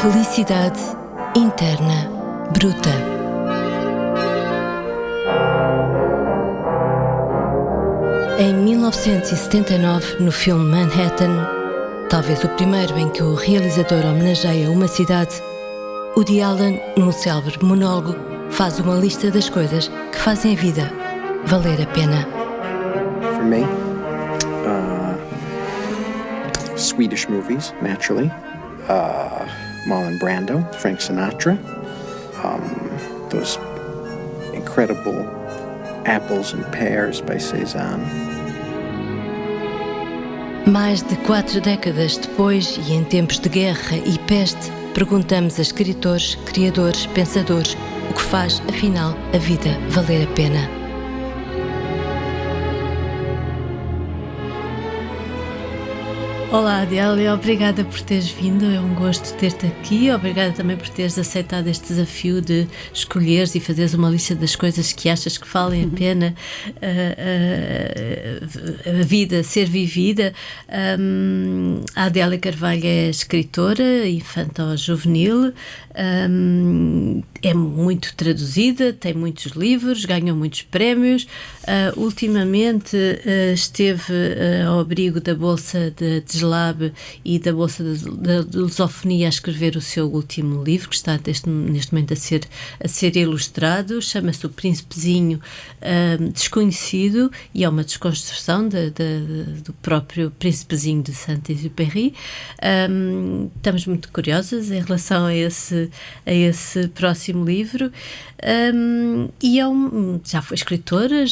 Felicidade interna bruta. Em 1979, no filme Manhattan, talvez o primeiro em que o realizador homenageia uma cidade, Woody Allen, num célebre monólogo, faz uma lista das coisas que fazem a vida valer a pena. For me, Swedish movies, naturally. Marlon Brando, Frank Sinatra. Those incredible Apples and Pears by Cézanne. Mais de 4 décadas depois, e em tempos de guerra e peste, perguntamos a escritores, criadores, pensadores o que faz, afinal, a vida valer a pena. Olá, Adélia, obrigada por teres vindo, é um gosto ter-te aqui, obrigada também por teres aceitado este desafio de escolheres e fazeres uma lista das coisas que achas que valem a pena a vida ser vivida. A Adélia Carvalho é escritora infanto-juvenil, é muito traduzida, tem muitos livros, ganhou muitos prémios, ultimamente esteve ao abrigo da Bolsa de Deslab e da Bolsa de Lusofonia a escrever o seu último livro, que está neste momento a ser ilustrado, chama-se O Príncipezinho Desconhecido, e é uma desconstrução do próprio Príncipezinho de Saint-Exupéry. Estamos muito curiosas em relação a esse próximo livro, e já foi escritora,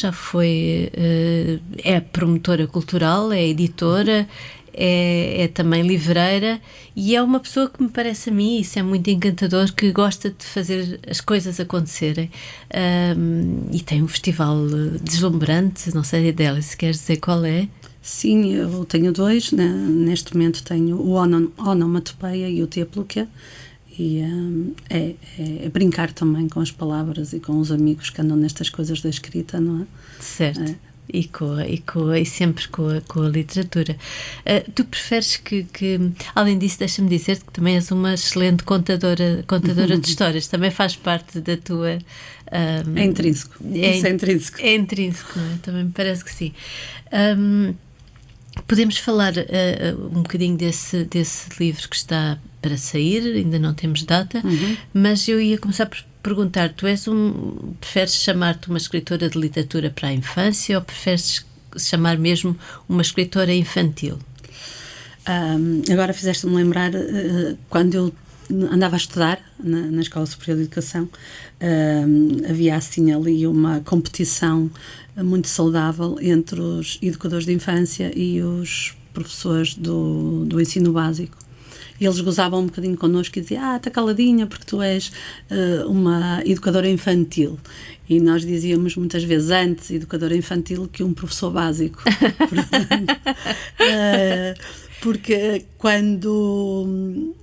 é promotora cultural, é editora, é também livreira, e é uma pessoa que me parece a mim, isso é muito encantador, que gosta de fazer as coisas acontecerem, e tem um festival deslumbrante, não sei dela, se queres dizer qual é. Sim, eu tenho dois, né? Neste momento tenho o Onomatopeia e o Teapluquia, e é brincar também com as palavras e com os amigos que andam nestas coisas da escrita, não é? Certo. E sempre com a literatura. Tu preferes que além disso, deixa-me dizer-te que também és uma excelente contadora de histórias, também faz parte da tua... é intrínseco. Isso é intrínseco. É intrínseco, não é? Também me parece que sim. Podemos falar um bocadinho desse livro que está para sair, ainda não temos data, mas eu ia começar por perguntar, preferes chamar-te uma escritora de literatura para a infância ou preferes chamar mesmo uma escritora infantil? Agora fizeste-me lembrar, quando eu andava a estudar na Escola Superior de Educação, havia assim ali uma competição muito saudável entre os educadores de infância e os professores do ensino básico. E eles gozavam um bocadinho connosco e diziam: está caladinha porque tu és uma educadora infantil. E nós dizíamos muitas vezes antes educadora infantil que um professor básico. Porque quando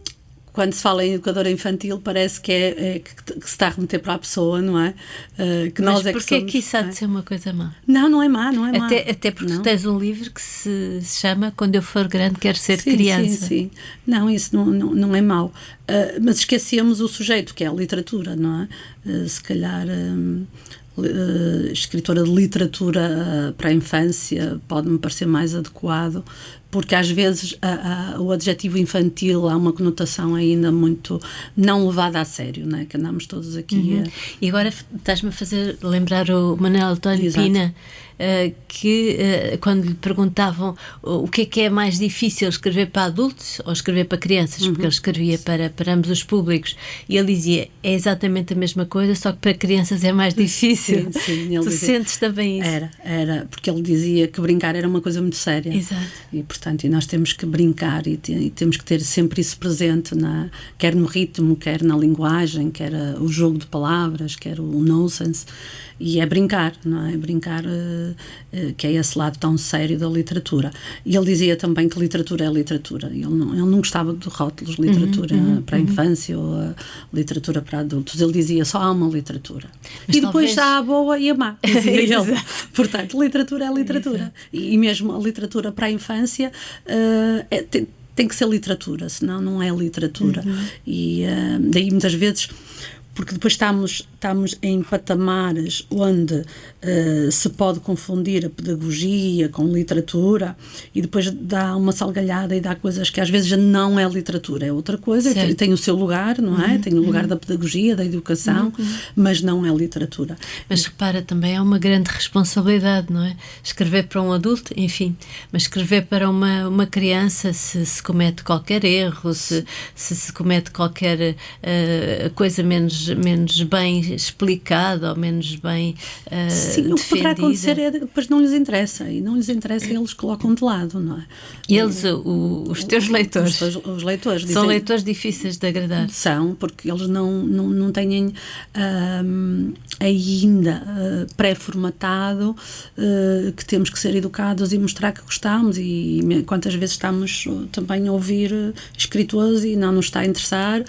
se fala em educadora infantil parece que que se está a remeter para a pessoa, não é? Que mas nós é porquê que que isso há de ser uma coisa má? Não é má. Até porque tu tens um livro que se chama Quando Eu For Grande Quero Ser sim, Criança. Sim. Não, isso não é mau. Mas esquecemos o sujeito, que é a literatura, não é? Se calhar... escritora de literatura para a infância pode-me parecer mais adequado, porque às vezes o adjetivo infantil há uma conotação ainda muito não levada a sério, não é? Que andamos todos aqui E agora estás-me a fazer lembrar o Manuel António Pina, que quando lhe perguntavam o que é mais difícil, escrever para adultos ou escrever para crianças, porque ele escrevia para ambos os públicos, e ele dizia: é exatamente a mesma coisa, só que para crianças é mais difícil. Sim, tu sentes também isso? Era, porque ele dizia que brincar era uma coisa muito séria. Exato. E portanto, nós temos que brincar e temos que ter sempre isso presente, quer no ritmo, quer na linguagem, quer o jogo de palavras, quer o nonsense. E é brincar, não é? Brincar, que é esse lado tão sério da literatura. E ele dizia também que literatura é literatura. Ele não gostava de rótulos, literatura para a infância ou literatura para adultos. Ele dizia só há uma literatura. Mas e depois há a boa e a má, dizia ele. Portanto, literatura é literatura. E mesmo a literatura para a infância tem que ser literatura, senão não é literatura. E daí muitas vezes, porque depois estamos em patamares onde se pode confundir a pedagogia com literatura, e depois dá uma salgalhada e dá coisas que às vezes já não é literatura, é outra coisa, tem o seu lugar, não é? Tem o lugar da pedagogia, da educação, mas não é literatura. Mas repara, também é uma grande responsabilidade, não é? Escrever para um adulto, enfim, mas escrever para uma criança, se comete qualquer erro, se comete qualquer coisa menos bem explicada ou menos bem sim, o que poderá acontecer é que depois não lhes interessa, e não lhes interessa, eles colocam de lado, não é? E eles, os teus leitores, os leitores são leitores difíceis de agradar. São, porque eles não têm ainda pré-formatado que temos que ser educados e mostrar que gostamos, e quantas vezes estamos também a ouvir escritores e não nos está a interessar,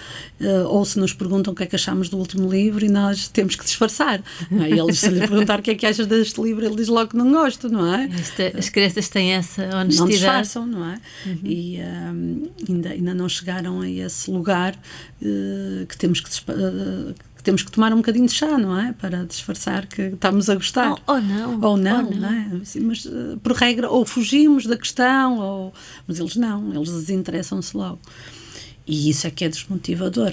ou se nos perguntam o que é que achamos do último livro e nós temos que disfarçar, não é? E eles, se lhe perguntar o que é que achas deste livro, ele diz logo que não gosto, não é? As crianças têm essa honestidade. Não disfarçam, não é? E ainda não chegaram a esse lugar que temos que tomar um bocadinho de chá, não é? Para disfarçar que estamos a gostar. Ou não. Ou não, não é? Sim, mas por regra, ou fugimos da questão, mas eles não, eles desinteressam-se logo. E isso é que é desmotivador,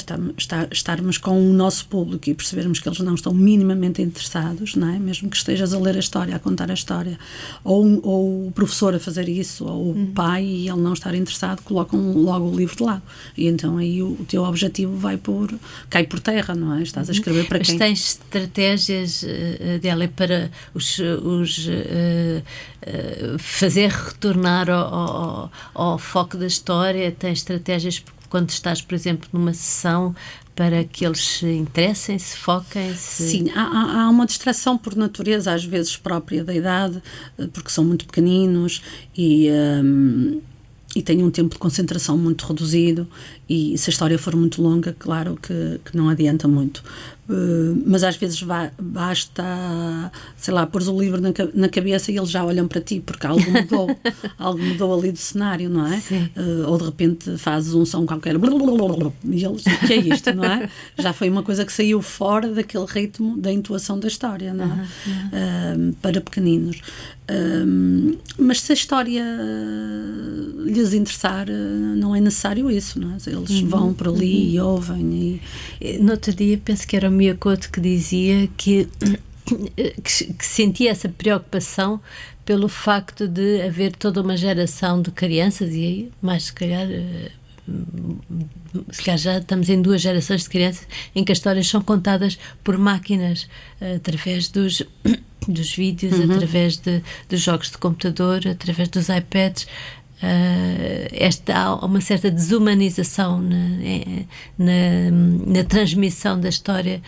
estarmos com o nosso público e percebermos que eles não estão minimamente interessados, não é? Mesmo que estejas a ler a história, a contar a história, ou o professor a fazer isso, ou o pai, e ele não estar interessado, colocam logo o livro de lado. E então aí o teu objetivo cai por terra, não é? Estás a escrever para quem? Mas tens estratégias, Adélia, para fazer retornar ao foco da história? Tens estratégias quando estás, por exemplo, numa sessão, para que eles se interessem, se foquem? Sim, há uma distração por natureza, às vezes própria da idade, porque são muito pequeninos e têm um tempo de concentração muito reduzido, e se a história for muito longa, claro que não adianta muito. Mas às vezes basta, sei lá, pôres o livro na cabeça e eles já olham para ti, porque algo mudou ali do cenário, não é? Ou de repente fazes um som qualquer e eles, o que é isto, não é? Já foi uma coisa que saiu fora daquele ritmo da intuação da história, não é? Para pequeninos. Mas se a história lhes interessar, não é necessário isso, não é? Eles vão por ali e ouvem. No outro dia, penso que era o Miyakoto que dizia que sentia essa preocupação pelo facto de haver toda uma geração de crianças, e aí, mais se calhar já estamos em 2 gerações de crianças em que as histórias são contadas por máquinas, através dos vídeos, através dos jogos de computador, através dos iPads. Há uma certa desumanização na transmissão da história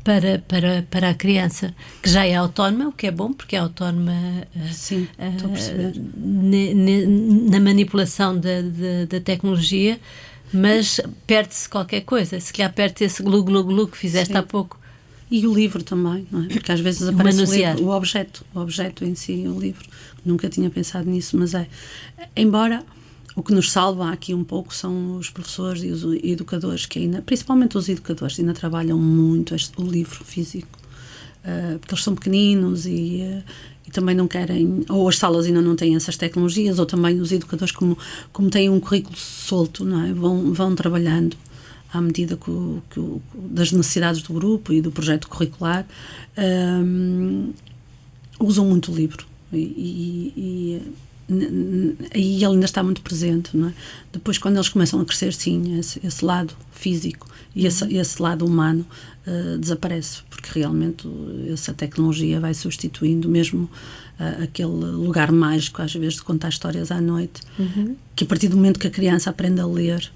para a criança, que já é autónoma, o que é bom, porque é autónoma. Sim, estou a perceber. Na manipulação da tecnologia, mas perde-se qualquer coisa. Se calhar perde esse glu-glu-glu que fizeste há pouco. E o livro também, não é? Porque às vezes aparece o objeto em si, o livro. Nunca tinha pensado nisso, mas é. Embora o que nos salva aqui um pouco são os professores e os educadores, que ainda, principalmente os educadores, ainda trabalham muito o livro físico, porque eles são pequeninos e também não querem, ou as salas ainda não têm essas tecnologias, ou também os educadores, como têm um currículo solto, não é? Vão trabalhando à medida das necessidades do grupo e do projeto curricular, usam muito o livro e ele ainda está muito presente, não é? Depois, quando eles começam a crescer, sim, esse lado físico e esse lado humano desaparece, porque realmente essa tecnologia vai substituindo mesmo aquele lugar mágico, às vezes, de contar histórias à noite, que a partir do momento que a criança aprende a ler,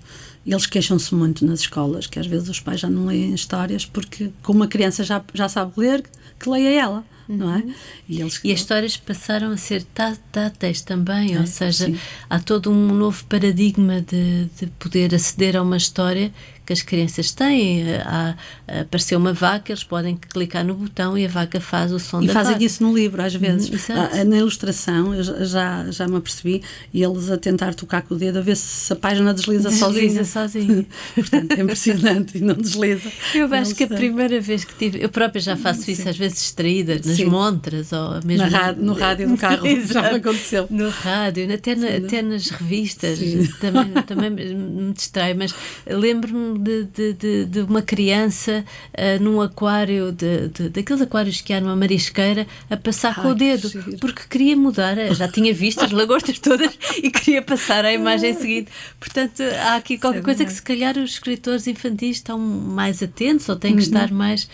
eles queixam-se muito nas escolas, que às vezes os pais já não leem histórias, porque como a criança já sabe ler, que leia ela. não é? E as histórias passaram a ser táteis também, ou seja, sim, há todo um novo paradigma de poder aceder a uma história que as crianças têm. Apareceu uma vaca, eles podem clicar no botão e a vaca faz o som da vaca. E fazem isso no livro, às vezes. Na ilustração, eu já me apercebi, e eles a tentar tocar com o dedo, a ver se a página desliza sozinha. Portanto, é impressionante, e não desliza. Eu acho que a primeira vez que tive, eu própria já faço isso, às vezes distraída, nas montras, ou mesmo no rádio do carro, já me aconteceu. No rádio, até nas revistas, também me distrai, mas lembro-me de uma criança num aquário, daqueles aquários que há numa marisqueira, a passar com o dedo, porque queria mudar, já tinha visto as lagostas todas e queria passar à imagem seguinte. Portanto, há aqui qualquer coisa que se calhar os escritores infantis estão mais atentos, ou têm que estar mais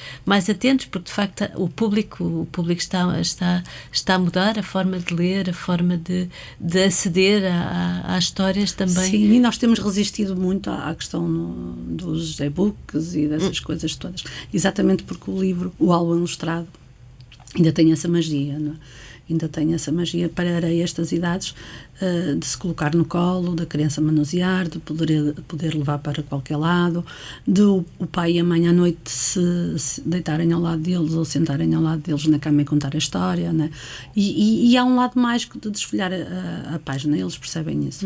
atentos, porque de facto o público está a mudar a forma de ler, a forma de aceder às histórias também. Sim, e nós temos resistido muito à questão dos e-books e dessas coisas todas, exatamente porque o livro, o álbum ilustrado, ainda tem essa magia, não é? Ainda tem essa magia para estas idades, de se colocar no colo, da criança manusear, de poder levar para qualquer lado, de o pai e a mãe à noite se deitarem ao lado deles ou sentarem ao lado deles na cama e contar a história, né? E há um lado mágico de desfolhar a página, eles percebem isso.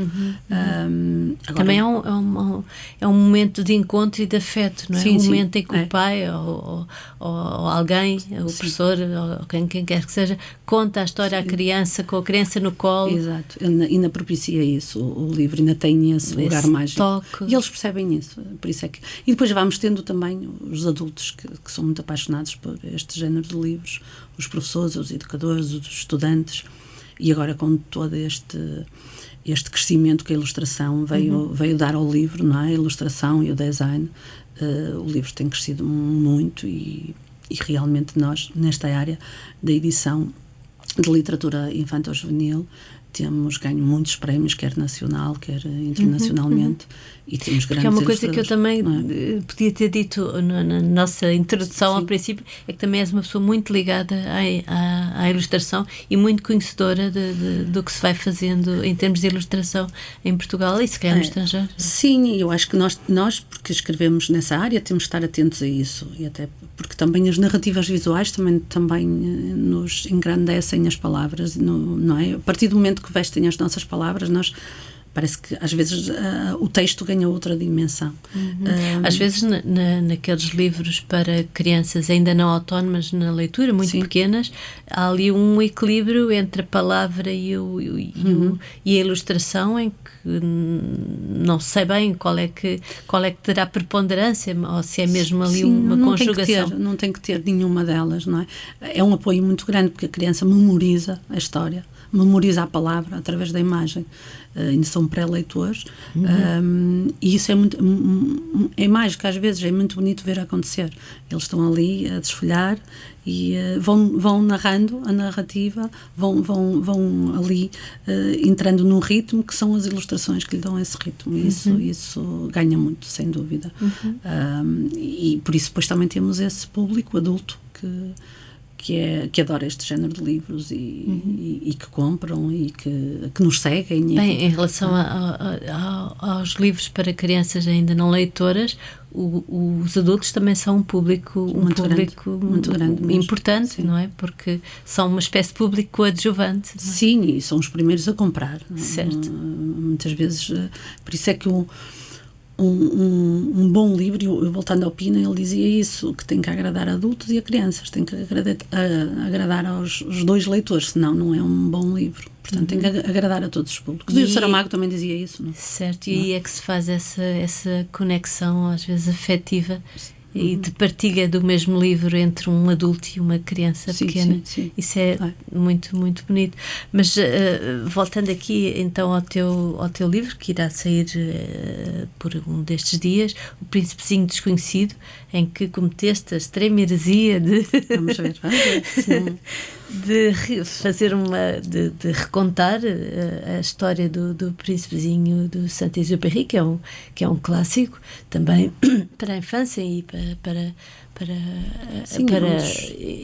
Agora, também é um momento de encontro e de afeto, não é? Sim, um momento em que o pai ou alguém, o professor ou quem quer que seja, conta a história à criança, com a criança no colo. Exato, ainda propicia isso, o livro ainda tem esse lugar mágico. Toque. E eles percebem isso, por isso é que... E depois vamos tendo também os adultos que são muito apaixonados por este género de livros, os professores, os educadores, os estudantes, e agora com todo este crescimento que a ilustração veio dar ao livro, não é? A ilustração e o design, o livro tem crescido muito e realmente nós, nesta área da edição de literatura infantil-juvenil, temos ganho muitos prémios, quer nacional, quer internacionalmente, e temos grandes ilustradores. Porque é uma coisa que eu também podia ter dito na nossa introdução ao princípio, é que também és uma pessoa muito ligada à ilustração e muito conhecedora do que se vai fazendo em termos de ilustração em Portugal e se calhar no estrangeiro. Sim, eu acho que nós, porque escrevemos nessa área, temos de estar atentos a isso, e até porque também as narrativas visuais também nos engrandecem as palavras, não é? A partir do momento que vestem as nossas palavras, parece que às vezes o texto ganha outra dimensão. Às vezes naqueles livros para crianças ainda não autónomas na leitura, muito pequenas, há ali um equilíbrio entre a palavra e a ilustração, em que não sei bem qual é que terá preponderância, ou se é mesmo ali uma conjugação. Não tem que ter nenhuma delas, não é? É um apoio muito grande, porque a criança memoriza a história, memoriza a palavra através da imagem. Ainda são pré-leitores, e isso é mágico, às vezes é muito bonito ver acontecer. Eles estão ali a desfolhar e vão narrando a narrativa, vão ali entrando num ritmo que são as ilustrações que lhe dão esse ritmo, e isso ganha muito, sem dúvida. E por isso depois também temos esse público adulto que adora este género de livros e que compram e que nos seguem. Bem, em relação aos livros para crianças ainda não leitoras, os adultos também são um público muito grande importante, sim, não é? Porque são uma espécie de público coadjuvante. Não é? Sim, e são os primeiros a comprar. Certo. Muitas vezes, por isso é que um bom livro, eu voltando ao Pina, ele dizia isso, que tem que agradar a adultos e a crianças, tem que agradar aos dois leitores, senão não é um bom livro. Portanto, tem que agradar a todos os públicos. E o Saramago também dizia isso, não? Certo, e aí é que se faz essa conexão, às vezes afetiva, e de partilha do mesmo livro entre um adulto e uma criança pequena. Sim. Isso é muito, muito bonito. Mas voltando aqui então ao teu livro, que irá sair por um destes dias, O Príncipezinho Desconhecido, em que cometeste a extrema heresia de... Vamos ver. fazer de recontar a história do Príncipezinho do Saint-Exupéry, que é um clássico também para a infância e para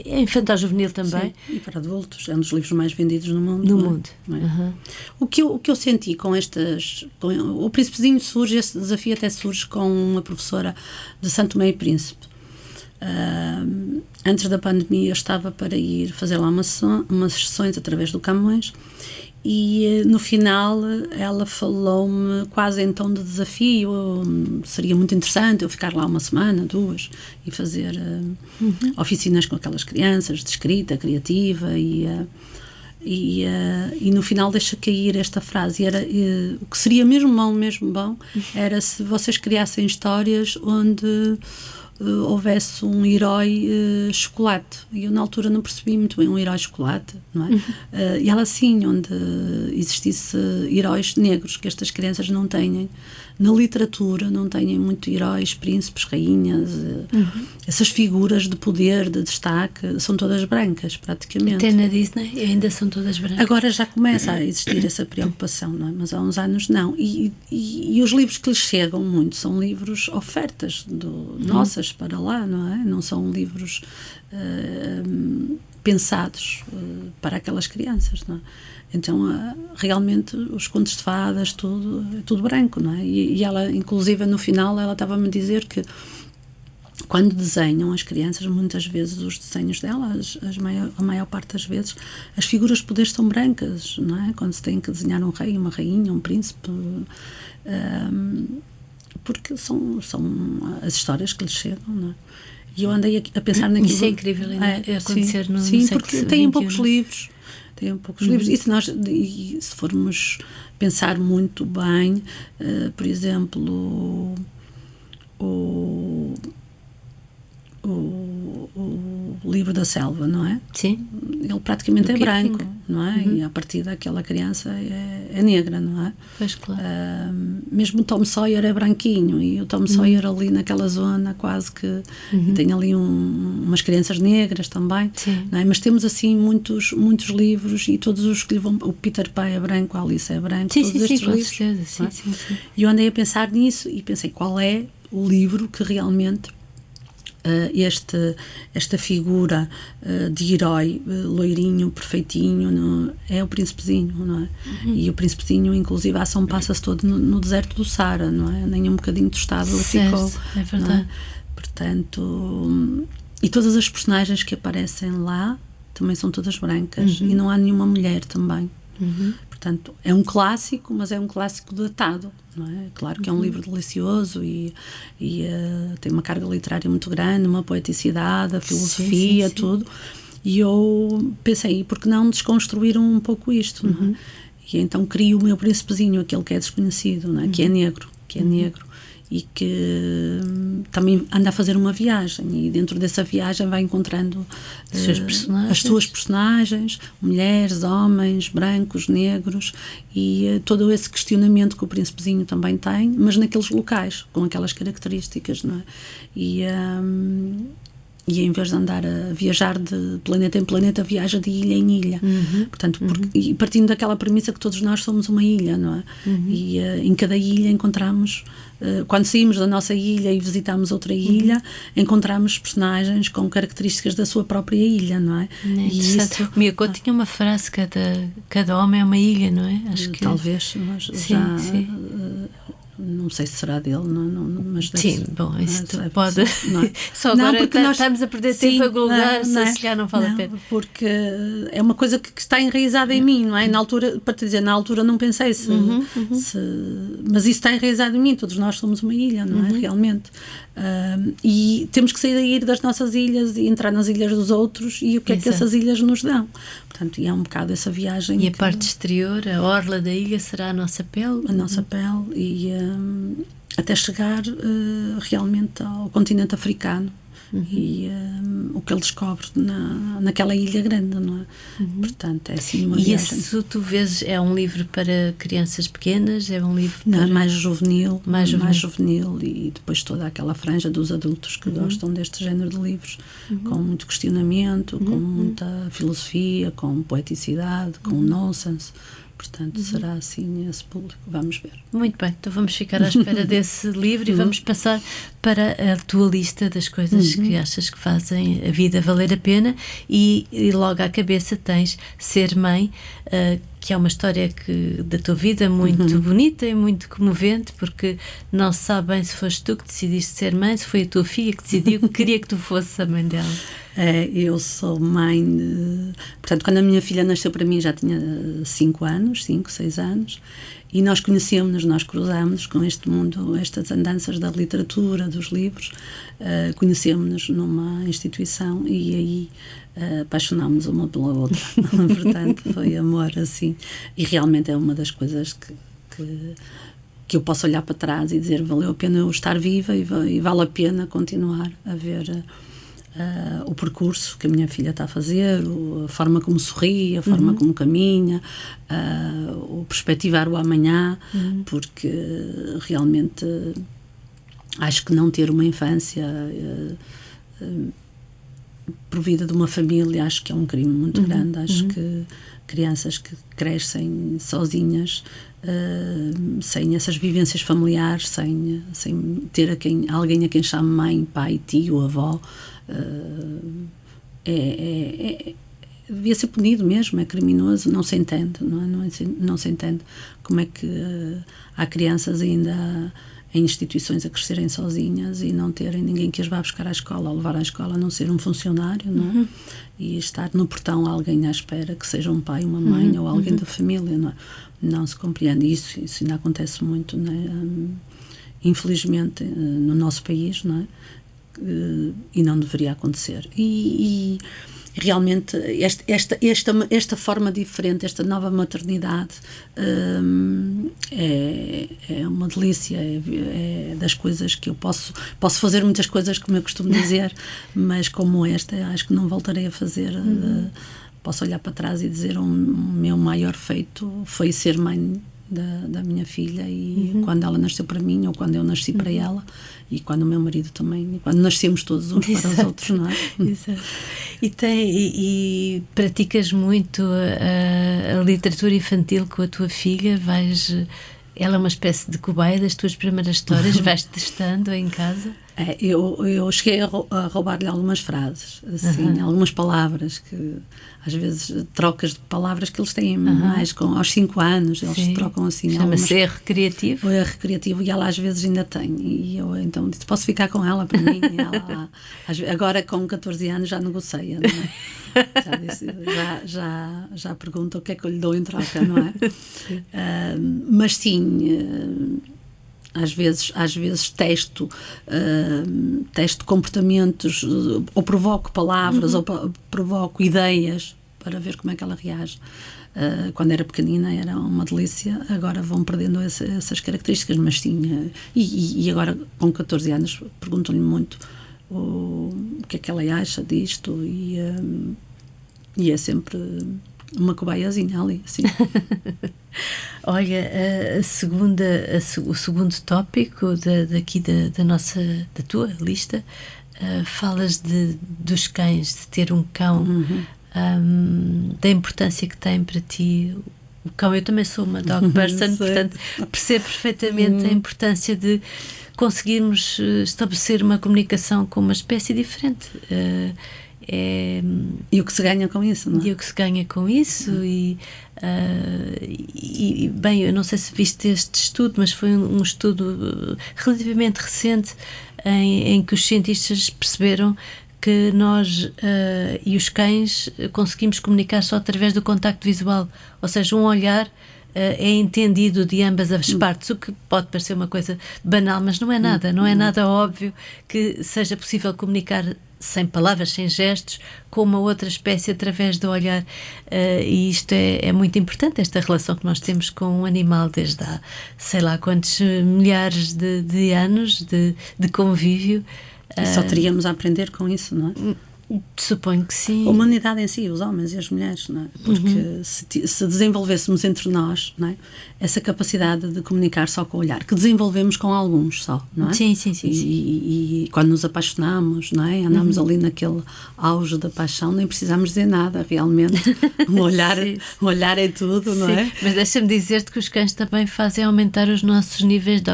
infantil-juvenil também. Sim, e para adultos. É um dos livros mais vendidos no mundo. Não é? Uhum. O que eu senti com estas... o Príncipezinho surge, esse desafio até surge com uma professora de Santo Tomé e Príncipe. Antes da pandemia eu estava para ir fazer lá umas sessões através do Camões, e no final ela falou-me quase em tom de desafio. Seria muito interessante eu ficar lá uma semana, 2, e fazer oficinas com aquelas crianças de escrita criativa, e no final deixa cair esta frase, o que seria mesmo bom era se vocês criassem histórias onde houvesse um herói chocolate. E eu na altura não percebi muito bem um herói chocolate, não é? E ela sim, onde existisse heróis negros, que estas crianças não têm. Na literatura não têm muito heróis, príncipes, rainhas, essas figuras de poder, de destaque, são todas brancas praticamente. Até na Disney ainda são todas brancas. Agora já começa a existir essa preocupação, não é? Mas há uns anos não. E os livros que lhes chegam muito são livros, ofertas nossas para lá, não é? Não são livros pensados para aquelas crianças, não é? Então, realmente, os contos de fadas, tudo branco, não é? E ela, inclusive, no final, ela estava-me a dizer que quando desenham as crianças, muitas vezes os desenhos delas, a maior parte das vezes, as figuras de poder são brancas, não é? Quando se tem que desenhar um rei, uma rainha, um príncipe, porque são as histórias que lhes chegam, não é? E eu andei a pensar naquilo. Isso é incrível acontecer no Sim, século porque têm XXI. poucos livros. E se formos pensar muito bem, por exemplo, o livro da selva, não é? Sim. Ele praticamente é branco, não é? E a partir daquela criança é negra, não é? Pois, claro. Mesmo o Tom Sawyer é branquinho, e o Tom Sawyer ali naquela zona quase que tem ali umas crianças negras também, não é? Mas temos assim muitos livros, e todos os que lhe vão... O Peter Pan é branco, a Alice é branco, todos estes livros. Sim. E eu andei a pensar nisso e pensei, qual é o livro que realmente esta figura de herói loirinho, perfeitinho, é o Príncipezinho, não é? E o Príncipezinho, inclusive, a ação passa-se todo no deserto do Saara, não é? Nem um bocadinho tostado ele ficou. É verdade. É? Portanto, e todas as personagens que aparecem lá também são todas brancas, e não há nenhuma mulher também. Portanto, é um clássico, mas é um clássico datado, não é? Claro que é um livro delicioso e tem uma carga literária muito grande, uma poeticidade, a filosofia, sim. Tudo. E eu pensei, por que não desconstruir um pouco isto, não é? E então crio o meu Príncipezinho, aquele que é desconhecido, não é? Que é negro, e que também anda a fazer uma viagem, e dentro dessa viagem vai encontrando as suas personagens, mulheres, homens, brancos, negros, e todo esse questionamento que o Príncipezinho também tem, mas naqueles locais, com aquelas características, não é? E em vez de andar a viajar de planeta em planeta, viaja de ilha em ilha. Portanto, e partindo daquela premissa que todos nós somos uma ilha, não é? E em cada ilha encontramos, quando saímos da nossa ilha e visitamos outra ilha, encontramos personagens com características da sua própria ilha, não é? O Miyako tinha uma frase, cada homem é uma ilha, não é? Acho que talvez, mas sim. Não sei se será dele, mas sim, bom, isso pode. Não é? Só agora porque nós estamos a perder tempo a golgar, se calhar não vale a pena. Porque é uma coisa que está enraizada em mim, não é? Na altura, para te dizer, na altura não pensei mas isso está enraizado em mim, todos nós somos uma ilha, não é? Realmente. E temos que sair das nossas ilhas e entrar nas ilhas dos outros, e o que é que essas ilhas nos dão. Portanto, e é um bocado essa viagem. E a parte exterior, a orla da ilha, será a nossa pele? A nossa pele, e até chegar realmente ao continente africano, e o que ele descobre naquela ilha grande, não é? Portanto, é assim uma viagem. E isso tu vês, é um livro para crianças pequenas? É um livro não, mais juvenil, mais juvenil, e depois toda aquela franja dos adultos que gostam deste género de livros, com muito questionamento, com muita filosofia, com poeticidade, com nonsense. Portanto, será assim esse público. Vamos ver. Muito bem, então vamos ficar à espera desse livro e vamos passar para a tua lista das coisas que achas que fazem a vida valer a pena, e logo à cabeça tens Ser Mãe, que é uma história da tua vida muito bonita e muito comovente, porque não se sabe bem se foste tu que decidiste ser mãe, se foi a tua filha que decidiu que queria que tu fosses a mãe dela. Eu sou mãe portanto, quando a minha filha nasceu para mim já tinha 5, 6 anos, e nós conhecemos-nos, nós cruzámos com este mundo, estas andanças da literatura, dos livros, conhecemos-nos numa instituição e aí apaixonámos uma pela outra. Portanto, foi amor assim, e realmente é uma das coisas que eu posso olhar para trás e dizer valeu a pena eu estar viva e vale a pena continuar a ver o percurso que a minha filha está a fazer, a forma como sorri, a forma como caminha, o perspectivar o amanhã, porque realmente acho que não ter uma infância provida de uma família, acho que é um crime muito grande. Acho que crianças que crescem sozinhas, sem essas vivências familiares, sem ter alguém a quem chame mãe, pai, tio, avó, devia ser punido mesmo, é criminoso, não se entende, não se entende como é que há crianças ainda em instituições a crescerem sozinhas e não terem ninguém que as vá buscar à escola, ou levar à escola, a não ser um funcionário, não é? E estar no portão alguém à espera, que seja um pai, uma mãe ou alguém da família, não é? Não se compreende isso ainda acontece muito, não é? Infelizmente no nosso país, não é? E não deveria acontecer. E realmente esta forma diferente, esta nova maternidade é uma delícia, é das coisas que eu posso fazer muitas coisas, como eu costumo dizer, mas como esta acho que não voltarei a fazer. Posso olhar para trás e dizer o meu maior feito foi ser mãe da minha filha, e quando ela nasceu para mim, ou quando eu nasci para ela, e quando o meu marido também, e quando nascemos todos uns para os outros, não é? Exato. E praticas muito a literatura infantil com a tua filha? Ela é uma espécie de cobaia das tuas primeiras histórias, vais testando em casa? Eu cheguei a roubar-lhe algumas frases, assim, algumas palavras, que às vezes trocas de palavras que eles têm mais aos 5 anos, eles trocam assim. Chama-se erro criativo. Erro recreativo, e ela às vezes ainda tem, e eu então disse, posso ficar com ela para mim? E ela, agora com 14 anos já negocia, não é? já pergunta o que é que eu lhe dou em troca, não é? Mas sim, às vezes testo comportamentos, ou provoco palavras, ou provoco ideias para ver como é que ela reage. Quando era pequenina era uma delícia, agora vão perdendo essas características, mas sim, e agora com 14 anos perguntam-lhe muito o que é que ela acha disto, e é sempre uma cobaiazinha ali, assim. Olha, o segundo tópico da tua lista, falas dos cães, de ter um cão, da importância que tem para ti o cão. Eu também sou uma dog person, portanto percebo perfeitamente a importância de conseguirmos estabelecer uma comunicação com uma espécie diferente. E o que se ganha com isso, não é? E o que se ganha com isso, bem, eu não sei se viste este estudo, mas foi um estudo relativamente recente em que os cientistas perceberam que nós e os cães conseguimos comunicar só através do contacto visual, ou seja, um olhar é entendido de ambas as partes, o que pode parecer uma coisa banal, mas não é nada, não é nada óbvio que seja possível comunicar sem palavras, sem gestos, com uma outra espécie através do olhar, e isto é muito importante, esta relação que nós temos com um animal desde há sei lá quantos milhares de anos de convívio. E só teríamos a aprender com isso, não é? Suponho que sim. A humanidade em si, os homens e as mulheres, não é? Porque se desenvolvêssemos entre nós, não é? Essa capacidade de comunicar só com o olhar, que desenvolvemos com alguns só, não é? Sim. E quando nos apaixonamos, não é? Andamos ali naquele auge da paixão, nem precisamos dizer nada, realmente. Um olhar é tudo, não é? Mas deixa-me dizer-te que os cães também fazem aumentar os nossos níveis de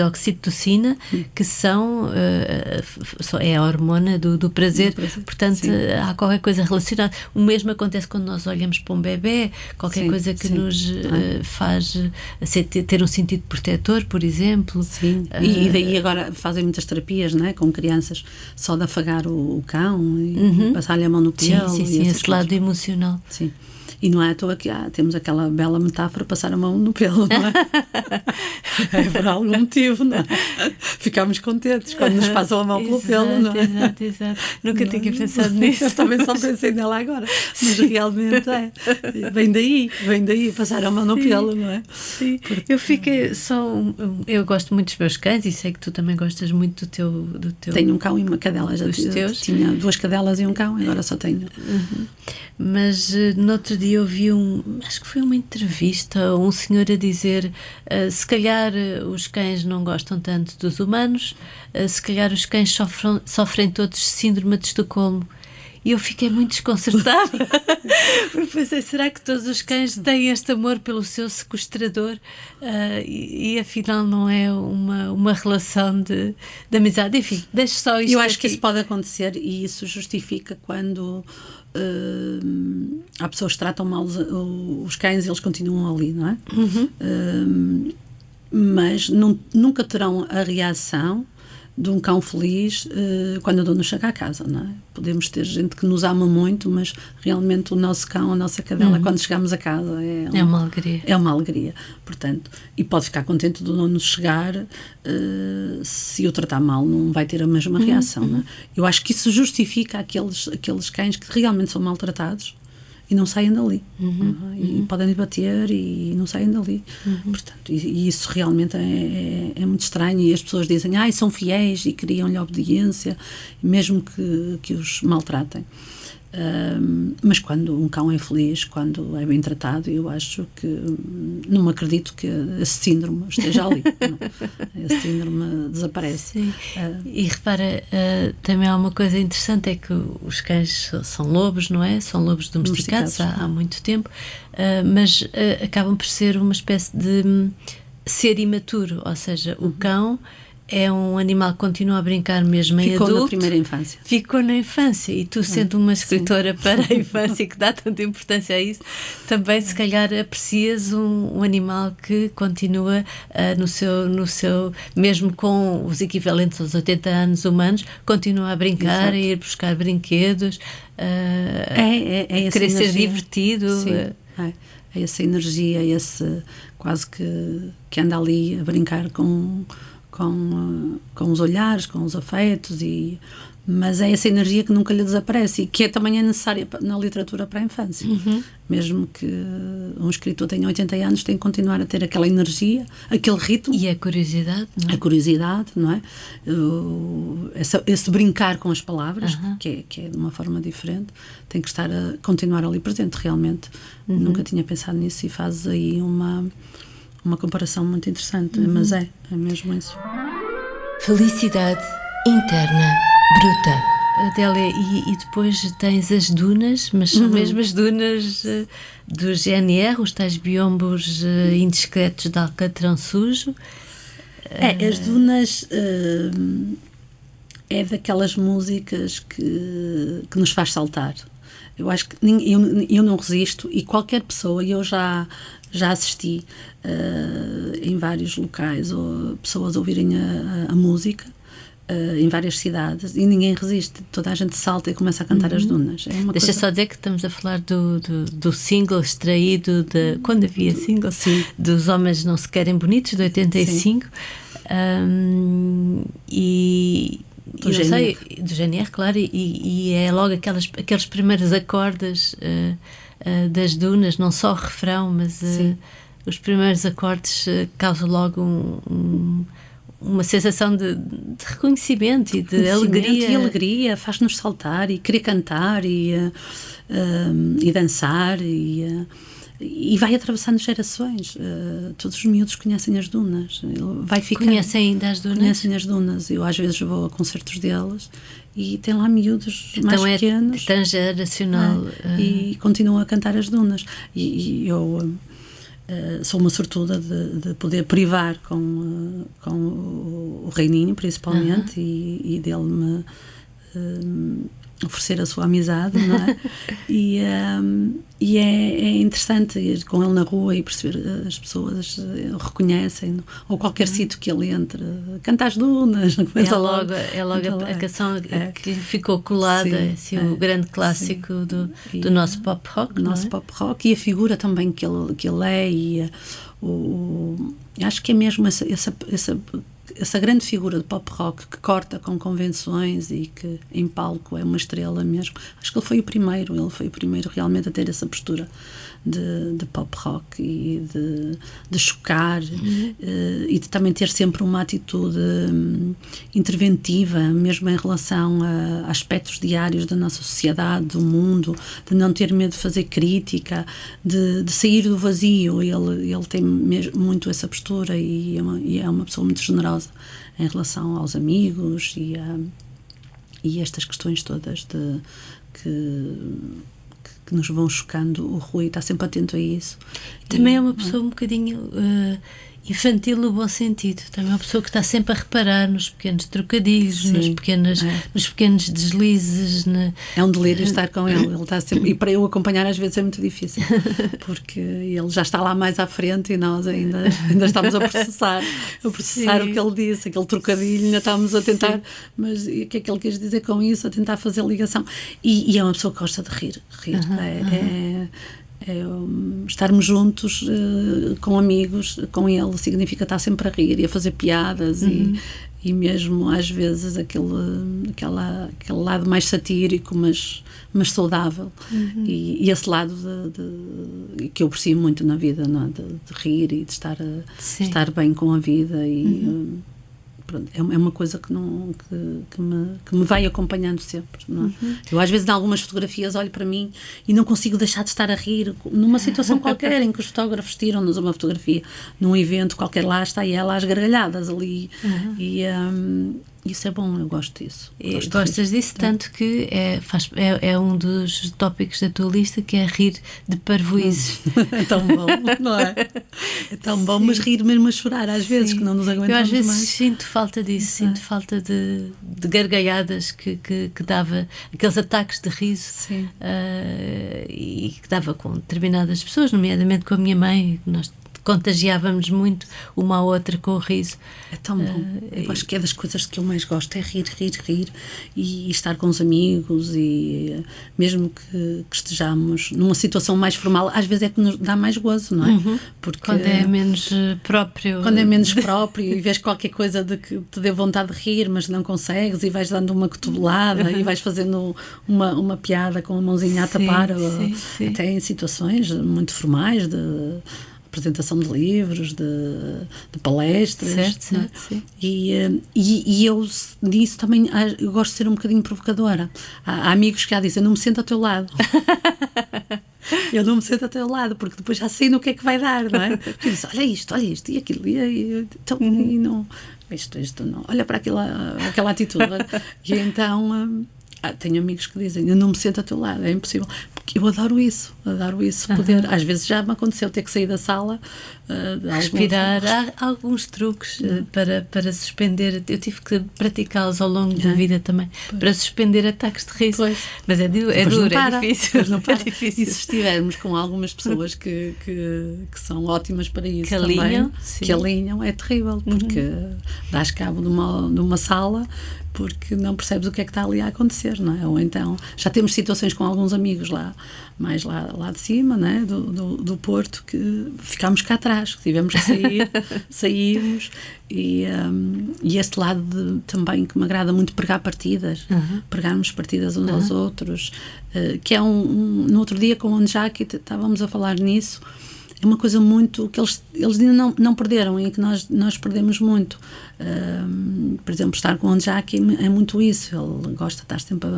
oxitocina, que é a hormona do prazer. Portanto, há qualquer coisa relacionada. O mesmo acontece quando nós olhamos para um bebê, qualquer coisa que nos faz ter um sentido protetor, por exemplo. Sim. E daí agora fazem muitas terapias, não é? Com crianças, só de afagar o cão e passar-lhe a mão no pelo. Sim, esse lado emocional. Sim. E não é à toa que temos aquela bela metáfora, passar a mão no pelo, não é? É por algum motivo, não é? Ficamos contentes quando nos passam a mão pelo pelo, não é? Exato. Nunca tinha pensado nisso. Eu também só pensei nela agora, mas realmente vem daí, passar a mão no pelo, não é? Sim. Eu fiquei eu gosto muito dos meus cães e sei que tu também gostas muito do teu... Tenho um cão e uma cadela, já tinha 2 cadelas e um cão, agora só tenho. Mas no outro dia eu vi acho que foi uma entrevista, um senhor a dizer se calhar os cães não gostam tanto dos humanos, se calhar os cães sofrem todos síndrome de Estocolmo. E eu fiquei muito desconcertada, porque pensei, será que todos os cães têm este amor pelo seu sequestrador? E afinal não é uma relação de amizade. Enfim, deixo só isto. Eu acho que isso pode acontecer e isso justifica quando há pessoas que tratam mal os cães e eles continuam ali, não é? Mas nunca terão a reação de um cão feliz quando o dono chega à casa, não é? Podemos ter gente que nos ama muito, mas realmente o nosso cão, a nossa cadela, quando chegamos a casa é uma alegria. É uma alegria, portanto, e pode ficar contente do dono chegar, se o tratar mal não vai ter a mesma reação, não é? Eu acho que isso justifica aqueles cães que realmente são maltratados e não saem dali. E podem lhe bater e não saem dali. Portanto, e isso realmente é muito estranho. E as pessoas dizem, são fiéis e criam-lhe obediência, mesmo que os maltratem. Mas quando um cão é feliz, quando é bem tratado, eu acho que não me acredito que esse síndrome esteja ali. Esse síndrome desaparece. Sim. E repara, também há uma coisa interessante, é que os cães são lobos, não é? São lobos domesticados há muito tempo, mas acabam por ser uma espécie de ser imaturo, ou seja, o cão é um animal que continua a brincar mesmo em adulto. Ficou na primeira infância. Ficou na infância. E tu, sendo uma escritora para a infância que dá tanta importância a isso, também se calhar aprecias um animal que continua no seu, mesmo com os equivalentes aos 80 anos humanos, continua a brincar, a ir buscar brinquedos, a querer ser divertido. Sim. É essa energia, esse quase que anda ali a brincar com os olhares, com os afetos, mas é essa energia que nunca lhe desaparece e que também é necessária na literatura para a infância. Mesmo que um escritor tenha 80 anos, tem que continuar a ter aquela energia, aquele ritmo. E a curiosidade, não é? A curiosidade, não é? Esse brincar com as palavras, que é de uma forma diferente, tem que estar a continuar ali presente, realmente. Nunca tinha pensado nisso e faz aí uma comparação muito interessante, mas é mesmo isso. Felicidade interna bruta. Adélia, e depois tens as dunas, mas são mesmo as dunas do GNR, os tais biombos indiscretos de Alcatrão Sujo. As dunas é daquelas músicas que nos faz saltar. Eu acho que eu não resisto, e qualquer pessoa, eu já assisti em vários locais, ou pessoas ouvirem a música em várias cidades, e ninguém resiste, toda a gente salta e começa a cantar as dunas. Deixa só dizer que estamos a falar do single extraído quando havia single, dos Homens Não Se Querem Bonitos, de 85, do GNR, claro, e é logo aqueles primeiros acordes das dunas, não só o refrão, mas os primeiros acordes causam logo uma sensação de reconhecimento e de alegria. E alegria, faz-nos saltar e querer cantar e dançar e vai atravessando gerações. Todos os miúdos conhecem as dunas. Ele vai ficar, conhecem ainda as dunas? Conhecem as dunas. Eu às vezes vou a concertos deles e tem lá miúdos então mais pequenos. Então é transgeracional. E continuam a cantar as dunas. E eu sou uma sortuda de poder privar com o Reininho, principalmente, e dele me oferecer a sua amizade, não é? E é interessante ir com ele na rua e perceber as pessoas reconhecem, ou qualquer sítio que ele entre, canta as dunas, começa logo a canção que ficou colada, assim, o grande clássico do nosso pop rock. Nosso pop rock, e a figura também que ele é, e acho que é mesmo essa grande figura de pop rock que corta com convenções e que em palco é uma estrela mesmo. Acho que ele foi o primeiro realmente a ter essa postura de pop rock e de chocar, e de também ter sempre uma atitude interventiva, mesmo em relação a aspectos diários da nossa sociedade, do mundo, de não ter medo de fazer crítica, de sair do vazio. Ele tem mesmo muito essa postura e é uma pessoa muito generosa em relação aos amigos e estas questões todas que nos vão chocando. O Rui está sempre atento a isso. Também é uma pessoa um bocadinho infantil no bom sentido. Também é uma pessoa que está sempre a reparar nos pequenos trocadilhos, nos pequenos deslizes. É um delírio estar com ele. Ele está sempre, e para eu acompanhar às vezes é muito difícil, porque ele já está lá mais à frente e nós ainda estamos a processar o que ele disse, aquele trocadilho, ainda estamos a tentar, mas o que é que ele quis dizer com isso, a tentar fazer ligação. E é uma pessoa que gosta de rir. Estarmos juntos com amigos, com ele, significa estar sempre a rir e a fazer piadas, e mesmo às vezes aquele lado mais satírico, mas saudável, e esse lado que eu aprecio muito na vida, não é? De rir e de estar bem com a vida, e pronto, é uma coisa que me vai acompanhando sempre, não é? Eu às vezes em algumas fotografias olho para mim e não consigo deixar de estar a rir numa situação qualquer em que os fotógrafos tiram-nos uma fotografia num evento qualquer, lá está ela às gargalhadas ali, e isso é bom, eu gosto disso. Gostas disso, tanto que é um dos tópicos da tua lista, que é rir de parvoízes. É tão bom, não é? É tão bom, mas rir mesmo a chorar às vezes, que não nos aguentamos mais. Eu às vezes sinto falta disso, sinto falta de gargalhadas que dava, aqueles ataques de riso, e que dava com determinadas pessoas, nomeadamente com a minha mãe. Nós contagiávamos muito uma à outra com o riso. É tão bom. Eu acho que é das coisas que eu mais gosto, é rir e estar com os amigos, e mesmo que estejamos numa situação mais formal, às vezes é que nos dá mais gozo, não é? Porque quando é menos próprio. Quando é menos próprio e vês qualquer coisa de que te dê vontade de rir, mas não consegues, e vais dando uma cotovelada e vais fazendo uma piada com a mãozinha a tapar, até em situações muito formais de apresentação de livros, de palestras, certo, sim. E eu nisso também eu gosto de ser um bocadinho provocadora. Há amigos que já dizem: não me sento ao teu lado. Eu não me sento ao teu lado, porque depois já sei no que é que vai dar, não é? Porque eu disse: olha isto e aquilo, então, e não, isto não, olha para aquela atitude. E então tenho amigos que dizem: eu não me sento ao teu lado, é impossível. Porque eu adoro isso, poder. Às vezes já me aconteceu ter que sair da sala, respirar. Há alguns truques para suspender. Eu tive que praticá-los ao longo da vida também, para suspender ataques de riso. Pois. Mas é duro, é difícil. Não para. É difícil. E se estivermos com algumas pessoas que são ótimas para isso, que alinham, é terrível, porque dás cabo de uma sala, porque não percebes o que é que está ali a acontecer, não é? Ou então, já temos situações com alguns amigos mais lá de cima, não é? do Porto, que ficámos cá atrás, que tivemos que sair, saímos, e este lado também que me agrada muito, pregar partidas, pregarmos partidas uns aos outros, que é no outro dia com o Anjaki estávamos a falar nisso. é uma coisa muito que eles ainda não perderam e que nós perdemos muito. Por exemplo, estar com o Jackie é muito isso. Ele gosta de estar sempre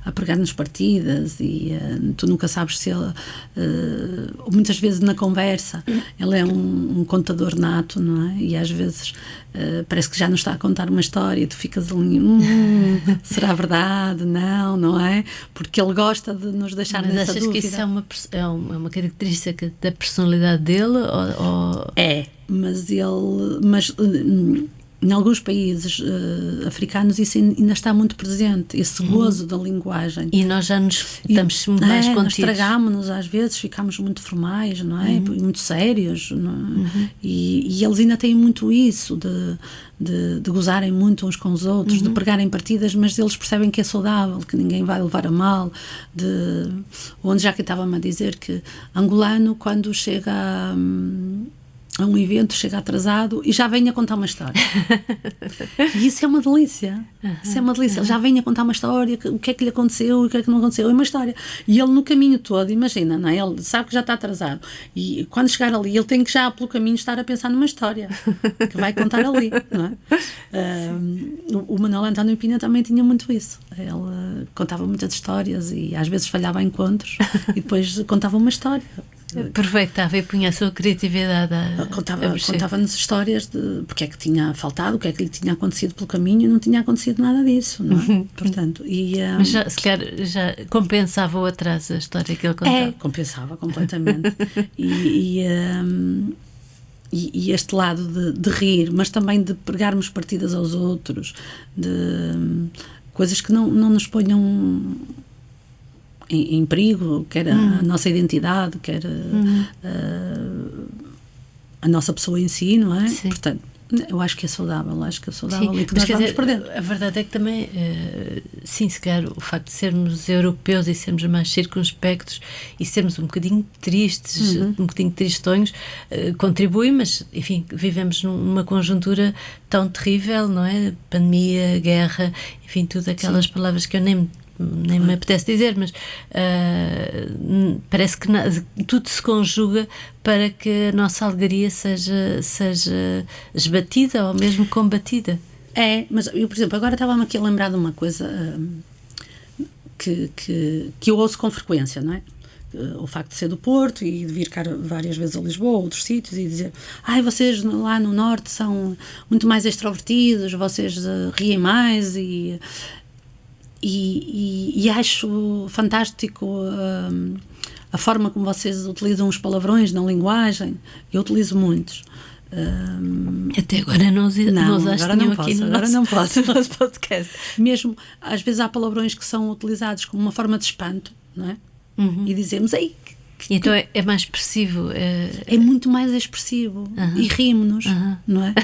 a pegar nas partidas e tu nunca sabes se ele, muitas vezes na conversa, ele é um contador nato, não é? E às vezes parece que já nos está a contar uma história e tu ficas ali, será verdade? Não é? Porque ele gosta de nos deixar nessa dúvida. Mas achas que isso é uma característica da personalidade dele? Ou... É, mas em alguns países africanos isso ainda está muito presente, esse gozo da linguagem. E nós já estamos muito mais contidos. Nós tragámos-nos às vezes, ficamos muito formais, não é? Muito sérios, não é? E eles ainda têm muito isso de gozarem muito uns com os outros, de pregarem partidas, mas eles percebem que é saudável, que ninguém vai levar a mal. Onde já que estava-me a dizer que angolano, quando chega a um evento, chega atrasado e já vem a contar uma história. E isso é uma delícia. Isso é uma delícia. Ele já vem a contar uma história, o que é que lhe aconteceu, o que é que não aconteceu, é uma história. E ele no caminho todo, imagina, não é? Ele sabe que já está atrasado. E quando chegar ali, ele tem que já pelo caminho estar a pensar numa história que vai contar ali, não é? O Manuel António Pina também tinha muito isso. Ele contava muitas histórias e às vezes falhava encontros e depois contava uma história. Aproveitava e punha a sua criatividade contava-nos histórias de porque é que tinha faltado, o que é que lhe tinha acontecido pelo caminho, e não tinha acontecido nada disso, não é? Portanto, mas se calhar já compensava o atraso, a história que ele contava. Compensava completamente. e este lado de rir, mas também de pegarmos partidas aos outros, de coisas que não nos ponham em perigo, quer a nossa identidade, quer a nossa pessoa em si, não é? Sim. Portanto, eu acho que é saudável, Sim, e que nós vamos perdendo. A verdade é que também, sim, se calhar o facto de sermos europeus e sermos mais circunspectos e sermos um bocadinho tristes, um bocadinho tristonhos, contribui, mas, enfim, vivemos numa conjuntura tão terrível, não é? Pandemia, guerra, enfim, tudo aquelas palavras que eu nem me apetece dizer, mas parece que tudo se conjuga para que a nossa alegria seja esbatida ou mesmo combatida. Mas eu, por exemplo, agora estava-me aqui a lembrar de uma coisa que eu ouço com frequência, não é? O facto de ser do Porto e de vir cá várias vezes a Lisboa, a outros sítios, e dizer: vocês lá no Norte são muito mais extrovertidos, vocês riem mais, e acho fantástico a forma como vocês utilizam os palavrões na linguagem. Eu utilizo muitos. Até agora não usaste nenhum aqui no nosso podcast. Mesmo, às vezes há palavrões que são utilizados como uma forma de espanto, não é? E dizemos: então é mais expressivo. É muito mais expressivo. E rimos-nos, não é?